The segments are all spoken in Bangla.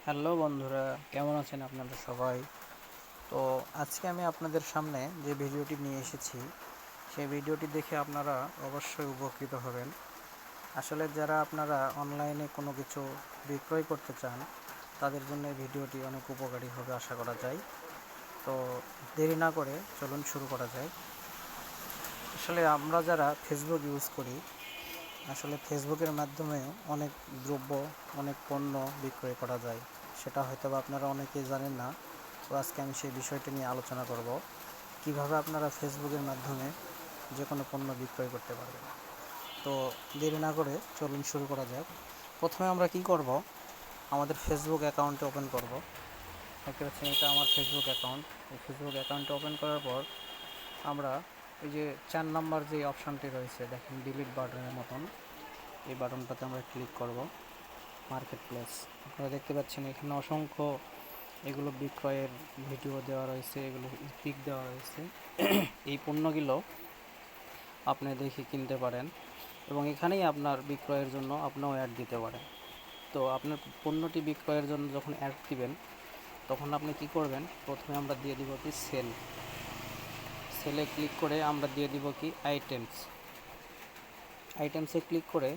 হ্যালো বন্ধুরা, কেমন আছেন আপনারা সবাই? তো আজকে আমি আপনাদের সামনে যে ভিডিওটি নিয়ে এসেছি, সেই ভিডিওটি দেখে আপনারা অবশ্যই উপকৃত হবেন। আসলে যারা আপনারা অনলাইনে কোনো কিছু বিক্রয় করতে চান, তাদের জন্য এই ভিডিওটি অনেক উপকারী হবে আশা করা যায়। তো দেরি না করে চলুন শুরু করা যায়। আসলে আমরা যারা ফেসবুক ইউজ করি, আসলে ফেসবুকের মাধ্যমে অনেক দ্রব্য, অনেক পণ্য বিক্রয় করা যায়। সেটা হয়তোবা আপনারা অনেকেই জানেন না। তো আজকে আমি সেই বিষয়টি নিয়ে আলোচনা করব, কিভাবে আপনারা ফেসবুকের মাধ্যমে যে কোনো পণ্য বিক্রয় করতে পারবেন। তো দেরি না করে চলুন শুরু করা যাক। প্রথমে আমরা কি করব, আমাদের ফেসবুক অ্যাকাউন্টে ওপেন করব। দেখতে পাচ্ছেন এটা আমার ফেসবুক অ্যাকাউন্ট। এই ফেসবুক অ্যাকাউন্টে ওপেন করার পর আমরা এই যে 4 নাম্বার যে অপশানটি রয়েছে, দেখেন ডিলিট বাটনের মতন, এই বাটনটাতে আমরা ক্লিক করব। মার্কেট প্লেস, আপনারা দেখতে পাচ্ছেন এখানে অসংখ্য এগুলো বিক্রয়ের ভিডিও দেওয়া রয়েছে, এগুলো পিক দেওয়া রয়েছে। এই পণ্যগুলো আপনি দেখে কিনতে পারেন এবং এখানেই আপনার বিক্রয়ের জন্য আপনিও অ্যাড দিতে পারেন। তো আপনার পণ্যটি বিক্রয়ের জন্য যখন অ্যাড দিবেন, তখন আপনি কি করবেন, প্রথমে আমরা দিয়ে দিব কি সেলে ক্লিক করে আমরা দিয়ে দিব কি আইটেমসে ক্লিক করে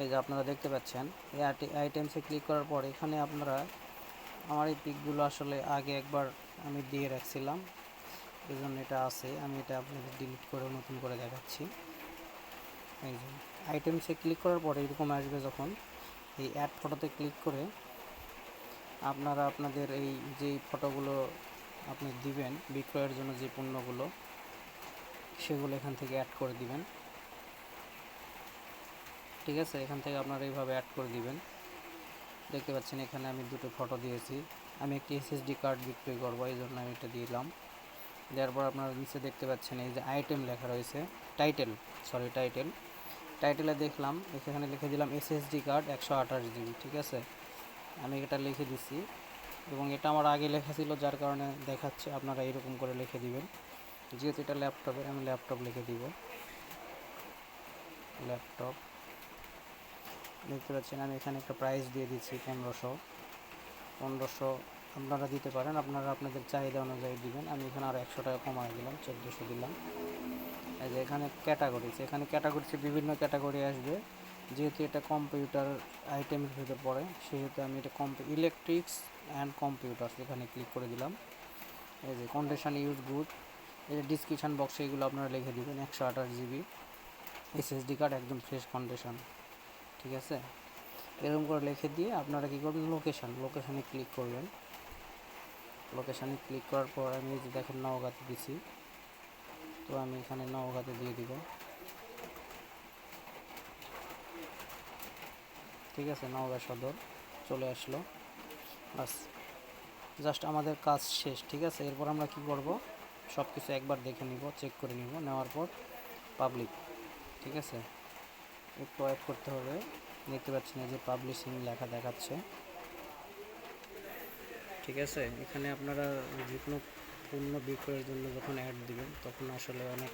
এই যে আপনারা দেখতে পাচ্ছেন এই আইটেমসে ক্লিক করার পর এখানে আপনারা, আমার এই পিকগুলো আসলে আগে একবার আমি দিয়ে রাখছিলাম, এই জন্য এটা আছে। আমি এটা আপনাদের ডিলিট করে নতুন করে দেখাচ্ছি। এই যে আইটেমসে ক্লিক করার পরে এরকম আসবে, যখন এই অ্যাড ফটোতে ক্লিক করে আপনারা আপনাদের এই যেই ফটোগুলো আপনি দিবেন বিক্রয়ের জন্য, যে পণ্যগুলো, সেগুলো এখান থেকে অ্যাড করে দিবেন। ঠিক আছে, এখান থেকে আপনারা এইভাবে অ্যাড করে দিবেন। দেখতে পাচ্ছেন এখানে আমি দুটো ফটো দিয়েছি। আমি একটি এসএসডি কার্ড বিক্রয় করবো, এই জন্য আমি এটা দিলাম। দেওয়ার পর আপনারা নিচে দেখতে পাচ্ছেন এই যে আইটেম লেখা রয়েছে, টাইটেলে দেখলাম এখানে লিখে দিলাম এসএসডি কার্ড 128 GB। ঠিক আছে, আমি এটা লিখে দিছি এবং এটা আমার আগে লেখা ছিল, যার কারণে দেখাচ্ছে। আপনারা এরকম করে লিখে দিবেন। যেহেতু এটা ল্যাপটপের, আমি ল্যাপটপ লিখে দিব, ল্যাপটপ। দেখতে পাচ্ছেন আমি এখানে একটা প্রাইস দিয়ে দিচ্ছি 1500 আপনারা দিতে পারেন, আপনারা আপনাদের চাহিদা অনুযায়ী দিবেন। আমি এখানে আরও 100 টাকা কমায় দিলাম, 1400 দিলাম। এই যে এখানে ক্যাটাগরিতে বিভিন্ন ক্যাটাগরি আসবে। যেহেতু এটা কম্পিউটার আইটেমের ভিতরে পড়ে, সেহেতু আমি এটা ইলেকট্রিক্স অ্যান্ড কম্পিউটার্স এখানে ক্লিক করে দিলাম। এই যে কন্ডিশন ইউজ গুড, এই যে ডিসক্রিপশান বক্সে এগুলো আপনারা লিখে দেবেন। 128 GB এসএসডি কার্ড, একদম ফ্রেশ কন্ডিশন। ঠিক আছে, এরকম করে লিখে দিয়ে আপনারা কী করবেন, লোকেশানে ক্লিক করবেন। লোকেশানে ক্লিক করার পর আমি এই যে দেখেন নওগাঁতে দিছি, তো আমি এখানে নওগাঁতে দিয়ে দিব। ঠিক আছে, নওগাঁ সদর চলে আসলো। বাস, জাস্ট আমাদের কাজ শেষ। ঠিক আছে, এরপর আমরা কি করব, সব কিছু একবার দেখে নিব, চেক করে নিব। নেওয়ার পর পাবলিক, ঠিক আছে, একটু ওয়েট করতে হবে। দেখতে পাচ্ছেন এই যে পাবলিশিং লেখা দেখাচ্ছে। ঠিক আছে, এখানে আপনারা যে কোনো পণ্য বিক্রয়ের জন্য যখন অ্যাড দিবেন, তখন আসলে অনেক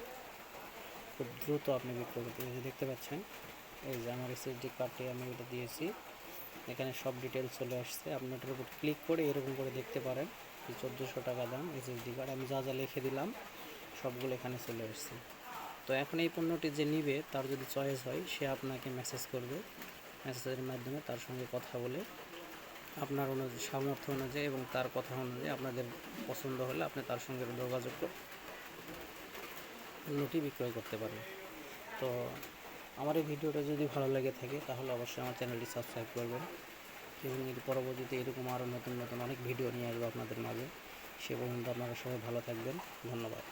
খুব দ্রুত আপনি বিক্রয় করতে পারবেন। দেখতে পাচ্ছেন এই যে আমার এসএসডি কার্ডে আমি এটা দিয়েছি, এখানে সব ডিটেলস চলে আসছে। আপনি ওটার উপর ক্লিক করে এরকম করে দেখতে পারেন যে 1400 টাকা দাম এসএসডি কার্ড। আমি যা যা লিখে দিলাম সবগুলো এখানে চলে আসছে। তো এখন এই পণ্যটি যে নিবে, তার যদি চয়েস হয়, সে আপনাকে মেসেজ করবে। মেসেজের মাধ্যমে তার সঙ্গে কথা বলে আপনার সামর্থ্য অনুযায়ী এবং তার কথা অনুযায়ী আপনাদের পছন্দ হলে আপনি তার সঙ্গে যোগাযোগ করে পণ্যটি বিক্রয় করতে পারেন। তো আমার এই ভিডিওটা যদি ভালো লেগে থাকে, তাহলে অবশ্যই আমার চ্যানেলটি সাবস্ক্রাইব করবেন এবং এর পরবর্তীতে এরকম আরও নতুন নতুন অনেক ভিডিও নিয়ে আসবো আপনাদের মাঝে। সে পর্যন্ত আপনারা সবাই ভালো থাকবেন। ধন্যবাদ।